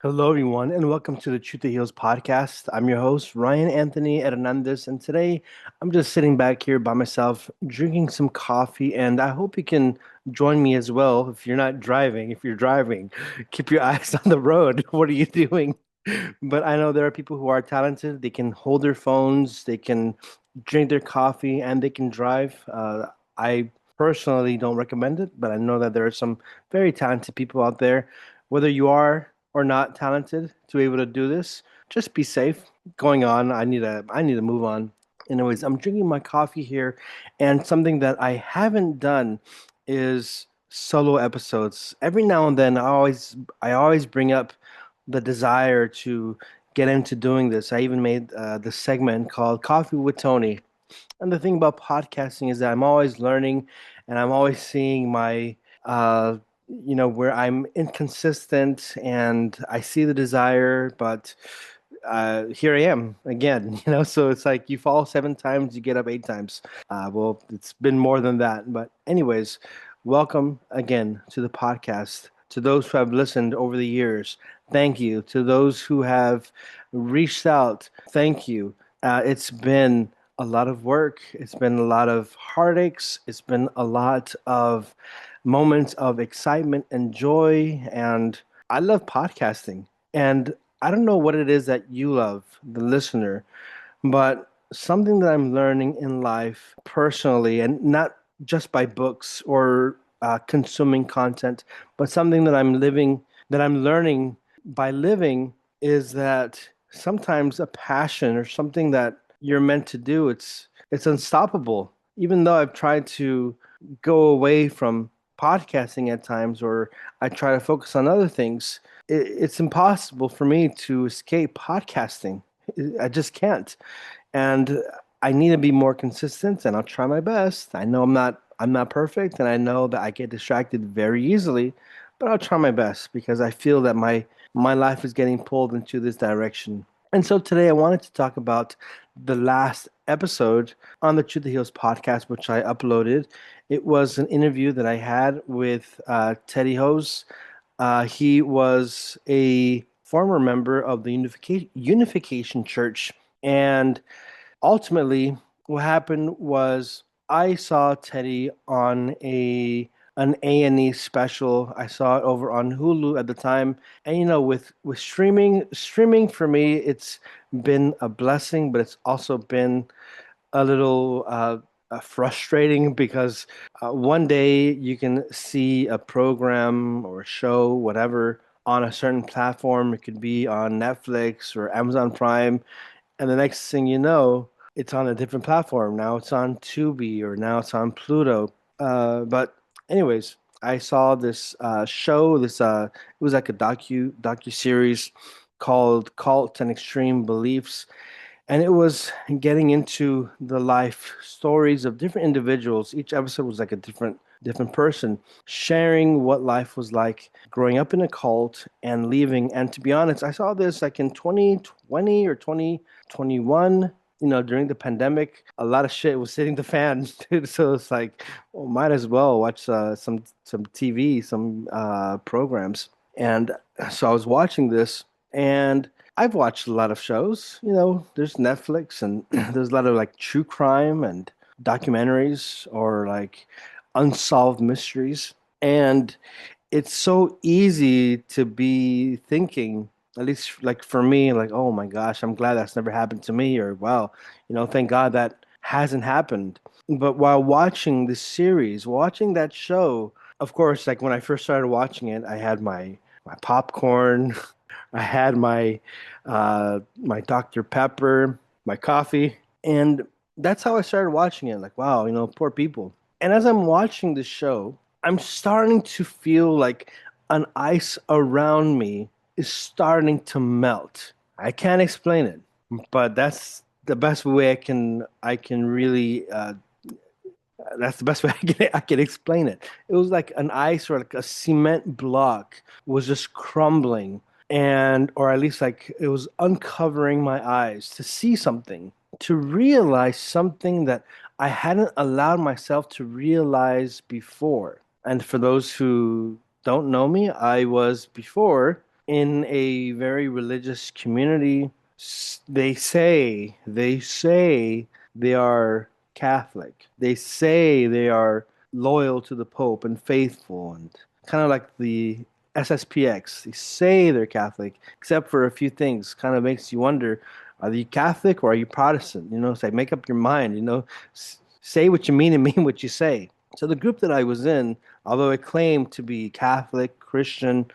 Hello, everyone, and welcome to the Truth That Heals podcast. I'm your host, Ryan Anthony Hernandez, and today I'm just sitting back here by myself, drinking some coffee, and I hope you can join me as well if you're not driving. If you're driving, keep your eyes on the road. What are you doing? But I know there are people who are talented. They can hold their phones, they can drink their coffee, and they can drive. I personally don't recommend it, but I know that there are some very talented people out there. Whether you are or not talented to be able to do this, just be safe. Going on, I need to move on. Anyways, I'm drinking my coffee here, and something that I haven't done is solo episodes. Every now and then, I always bring up the desire to get into doing this. I even made this segment called Coffee with Tony. And the thing about podcasting is that I'm always learning and I'm always seeing where I'm inconsistent and I see the desire, but here I am again, so it's like you fall 7 times, you get up 8 times. Well, it's been more than that. But, anyways, welcome again to the podcast. To those who have listened over the years, thank you. To those who have reached out, thank you. It's been a lot of work. It's been a lot of heartaches. It's been a lot of moments of excitement and joy. And I love podcasting. And I don't know what it is that you love, the listener, but something that I'm learning in life personally, and not just by books or consuming content, but something that I'm learning by living is that sometimes a passion or something that you're meant to do, it's unstoppable. Even though I've tried to go away from podcasting at times, or I try to focus on other things, it's impossible for me to escape podcasting. I just can't. And I need to be more consistent, and I'll try my best. I know I'm not perfect, and I know that I get distracted very easily, but I'll try my best because I feel that my life is getting pulled into this direction. And so today I wanted to talk about the last episode on the Truth That Heals podcast, which I uploaded. It was an interview that I had with Teddy Hose. He was a former member of the Unification Church, and ultimately, what happened was I saw Teddy on an A&E special. I saw it over on Hulu at the time. And with streaming for me, it's been a blessing, but it's also been a little frustrating because one day you can see a program or a show, whatever, on a certain platform. It could be on Netflix or Amazon Prime, and the next thing you know, it's on a different platform. Now it's on Tubi, or now it's on Pluto. But anyways, I saw this show. It was like a docu series called Cult and Extreme Beliefs, and it was getting into the life stories of different individuals. Each episode was like a different person sharing what life was like growing up in a cult and leaving. And to be honest, I saw this like in 2020 or 2021. During the pandemic, a lot of shit was hitting the fan, dude. So it's like, well, might as well watch some TV, some programs. And so I was watching this, and I've watched a lot of shows. There's Netflix, and there's a lot of like true crime and documentaries, or like unsolved mysteries. And it's so easy to be thinking, at least like for me, like, oh my gosh, I'm glad that's never happened to me, or wow, thank God that hasn't happened. But while watching this series, watching that show, of course, like when I first started watching it, I had my popcorn, I had my Dr. Pepper, my coffee, and that's how I started watching it. Like, wow, poor people. And as I'm watching the show, I'm starting to feel like an ice around me is starting to melt. I can't explain it, but the best way I can really that's the best way I can explain it. It was like an ice, or like a cement block was just crumbling, and or at least like it was uncovering my eyes to see something, to realize something that I hadn't allowed myself to realize before. And for those who don't know me, I was before. in a very religious community. They say they are Catholic. They say they are loyal to the Pope and faithful, and kind of like the SSPX. They say they're Catholic, except for a few things. Kind of makes you wonder: are you Catholic or are you Protestant? It's like make up your mind. Say what you mean and mean what you say. So the group that I was in, although it claimed to be Catholic, Christian,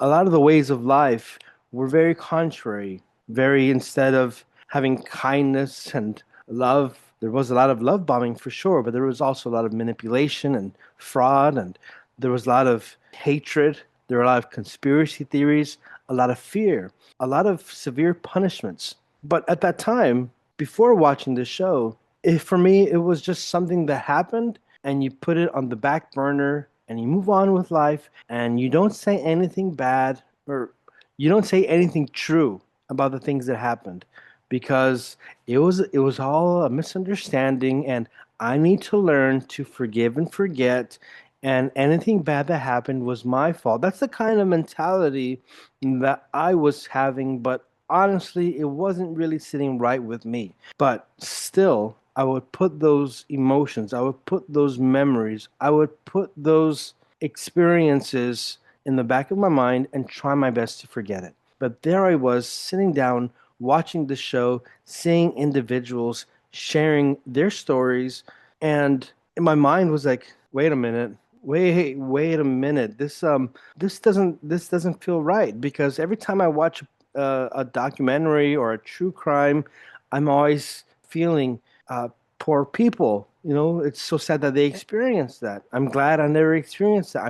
a lot of the ways of life were very contrary. Very, instead of having kindness and love, there was a lot of love bombing for sure, but there was also a lot of manipulation and fraud, and there was a lot of hatred. There were a lot of conspiracy theories, a lot of fear, a lot of severe punishments. But at that time, before watching this show, for me, it was just something that happened, and you put it on the back burner and you move on with life, and you don't say anything bad, or you don't say anything true about the things that happened, because it was all a misunderstanding, and I need to learn to forgive and forget, and anything bad that happened was my fault. That's the kind of mentality that I was having, but honestly, it wasn't really sitting right with me. But still, I would put those emotions, I would put those memories, I would put those experiences in the back of my mind and try my best to forget it. But there I was sitting down, watching the show, seeing individuals sharing their stories, and in my mind was like, wait a minute. Wait a minute. This doesn't feel right, because every time I watch a documentary or a true crime, I'm always feeling uh, poor people. It's so sad that they experience that. I'm glad I never experienced that.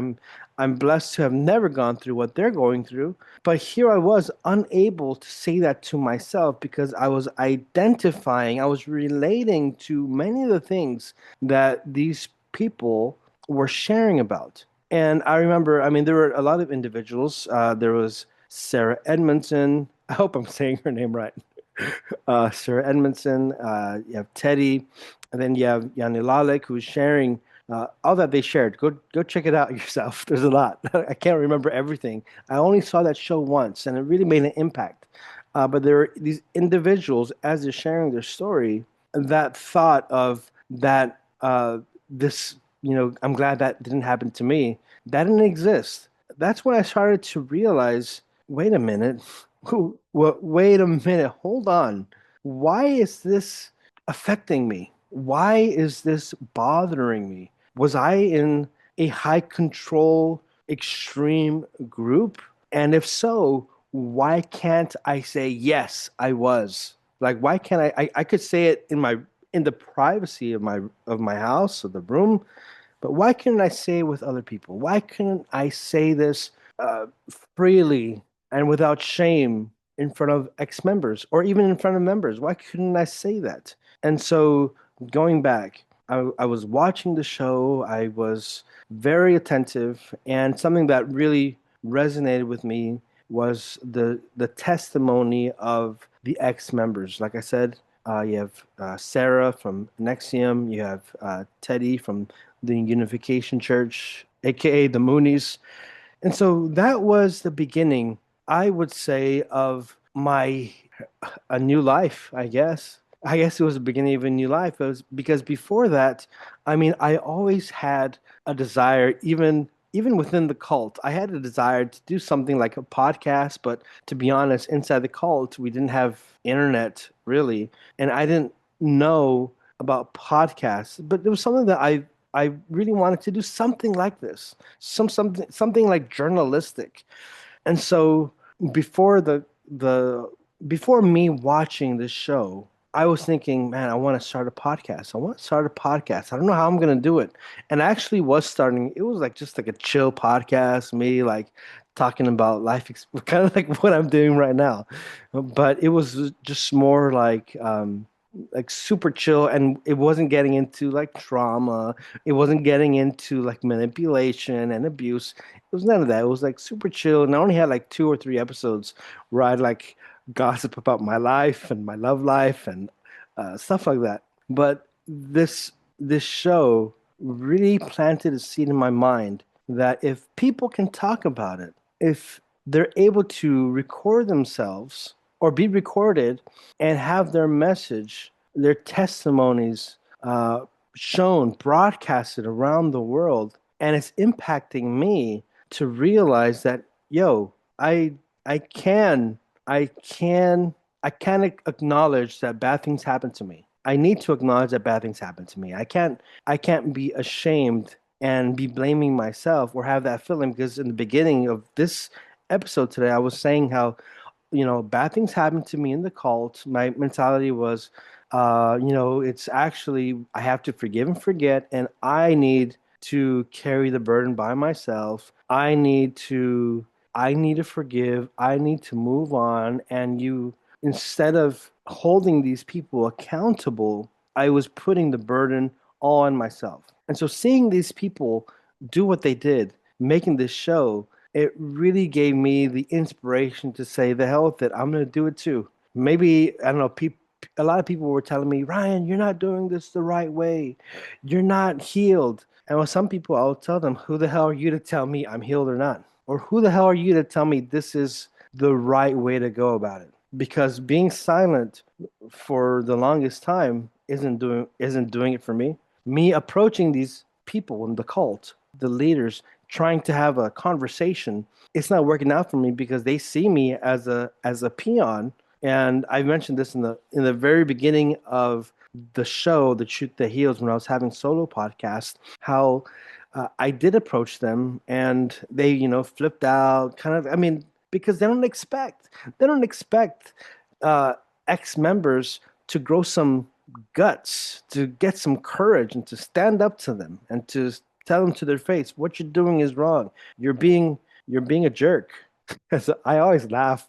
I'm blessed to have never gone through what they're going through. But here I was unable to say that to myself, because I was identifying, I was relating to many of the things that these people were sharing about. And I remember, I mean, there were a lot of individuals. There was Sarah Edmondson. I hope I'm saying her name right. Sarah Edmondson. You have Teddy, and then you have Yanni Lalek, who's sharing all that they shared. Go check it out yourself. There's a lot. I can't remember everything. I only saw that show once, and it really made an impact. But there were these individuals, as they're sharing their story, that thought of that. This, I'm glad that didn't happen to me. That didn't exist. That's when I started to realize, wait a minute. Wait a minute. Hold on. Why is this affecting me? Why is this bothering me? Was I in a high control, extreme group? And if so, why can't I say yes, I was? Like, why can't I could say it in the privacy of my house or the room, but why couldn't I say it with other people? Why couldn't I say this uh, freely and without shame in front of ex-members or even in front of members? Why couldn't I say that? And so, going back, I was watching the show. I was very attentive, and something that really resonated with me was the testimony of the ex-members. Like I said, you have Sarah from NXIVM. You have Teddy from the Unification Church, aka the Moonies. And so that was the beginning, I would say, of my a new life, I guess. I guess it was the beginning of a new life. It was because before that, I mean, I always had a desire, even within the cult, I had a desire to do something like a podcast. But to be honest, inside the cult, we didn't have internet really, and I didn't know about podcasts. But it was something that I really wanted to do something like this, something like journalistic. And so before the before me watching this show, I was thinking, man, I want to start a podcast. I want to start a podcast. I don't know how I'm gonna do it. And I actually was starting. It was like just like a chill podcast, me like talking about life, kind of like what I'm doing right now. But it was just more like super chill, and it wasn't getting into like trauma. It wasn't getting into like manipulation and abuse. It was none of that. It was like super chill, and I only had like 2 or 3 episodes where I'd like gossip about my life and my love life and stuff like that. But this show really planted a seed in my mind that if people can talk about it, if they're able to record themselves or be recorded and have their message, their testimonies uh, shown, broadcasted around the world. And it's impacting me to realize that, yo, I, I can, I can, I can acknowledge that bad things happen to me. I need to acknowledge that bad things happen to me. I can't be ashamed and be blaming myself or have that feeling because in the beginning of this episode today, I was saying how, bad things happened to me in the cult. My mentality was, it's actually, I have to forgive and forget, and I need to carry the burden by myself. I need to forgive. I need to move on. And instead of holding these people accountable, I was putting the burden all on myself. And so seeing these people do what they did, making this show, it really gave me the inspiration to say, the hell with it, I'm going to do it too. Maybe, I don't know, a lot of people were telling me, Ryan, you're not doing this the right way. You're not healed. And with some people, I'll tell them, who the hell are you to tell me I'm healed or not? Or who the hell are you to tell me this is the right way to go about it? Because being silent for the longest time isn't doing it for me. Me approaching these people in the cult, the leaders, trying to have a conversation, it's not working out for me because they see me as a peon. And I mentioned this in the very beginning of the show, The Truth That Heals, when I was having solo podcasts, how I did approach them and they, flipped out, kind of. I mean, because they don't expect uh, ex-members to grow some guts, to get some courage, and to stand up to them and to tell them to their face, what you're doing is wrong. You're being a jerk. So I always laugh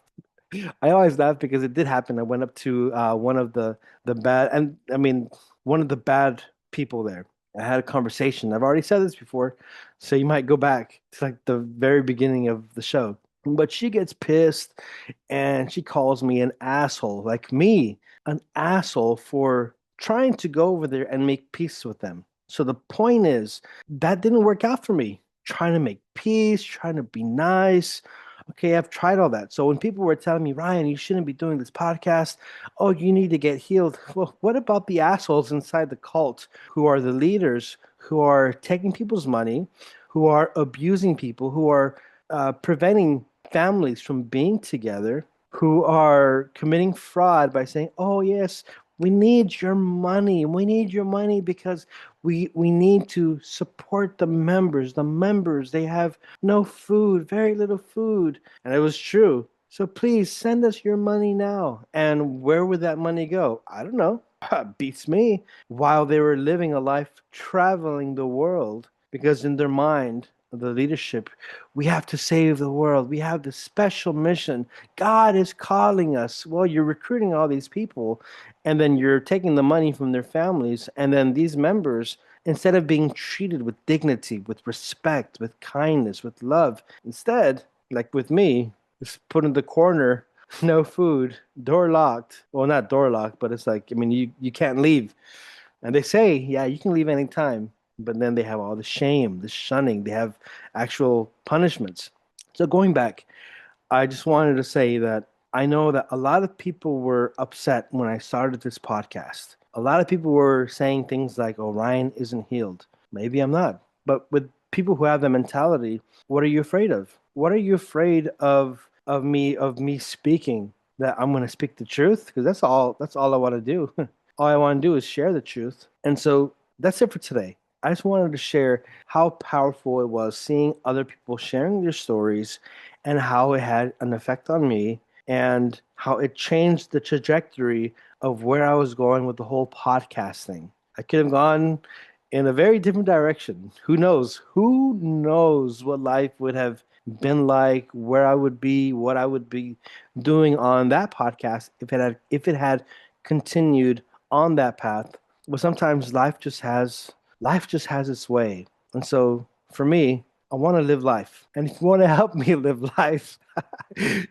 because it did happen. I went up to one of the bad, and I mean, one of the bad people there. I had a conversation. I've already said this before, so you might go back to like the very beginning of the show. But she gets pissed and she calls me an asshole, like me, an asshole for trying to go over there and make peace with them. So the point is, that didn't work out for me. Trying to make peace, trying to be nice. Okay, I've tried all that. So when people were telling me, Ryan, you shouldn't be doing this podcast. Oh, you need to get healed. Well, what about the assholes inside the cult who are the leaders, who are taking people's money, who are abusing people, who are preventing families from being together, who are committing fraud by saying, "Oh yes, we need your money. We need your money because we need to support the members. The members, they have no food, very little food." And it was true. So please send us your money now. And where would that money go? I don't know. Beats me. While they were living a life traveling the world, because in their mind, the leadership, we have to save the world. We have this special mission. God is calling us. Well, you're recruiting all these people, and then you're taking the money from their families. And then these members, instead of being treated with dignity, with respect, with kindness, with love, instead, like with me, just put in the corner, no food, door locked. Well, not door locked, but it's like, I mean, you can't leave. And they say, yeah, you can leave anytime. But then they have all the shame, the shunning, they have actual punishments. So going back, I just wanted to say that I know that a lot of people were upset when I started this podcast. A lot of people were saying things like, "Oh, Ryan isn't healed." Maybe I'm not. But with people who have the mentality, what are you afraid of? What are you afraid of me speaking that I'm going to speak the truth? Because that's all I want to do. All I want to do is share the truth. And so that's it for today. I just wanted to share how powerful it was seeing other people sharing their stories and how it had an effect on me and how it changed the trajectory of where I was going with the whole podcast thing. I could have gone in a very different direction. Who knows? Who knows what life would have been like, where I would be, what I would be doing on that podcast if it had continued on that path. But sometimes life just has its way. And so for me, I want to live life. And if you want to help me live life,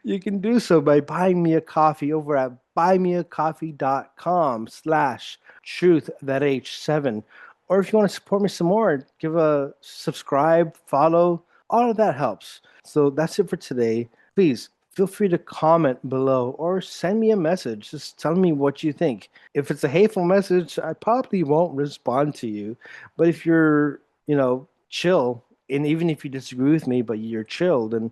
you can do so by buying me a coffee over at buymeacoffee.com/truth7. Or if you want to support me some more, give a subscribe, follow, all of that helps. So that's it for today. please feel free to comment below or send me a message. Just tell me what you think. If it's a hateful message, I probably won't respond to you. But if you're, chill, and even if you disagree with me, but you're chill, then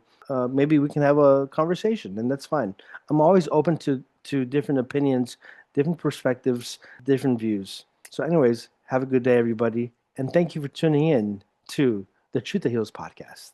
maybe we can have a conversation, and that's fine. I'm always open to different opinions, different perspectives, different views. So, anyways, have a good day, everybody, and thank you for tuning in to the Truth That Heals podcast.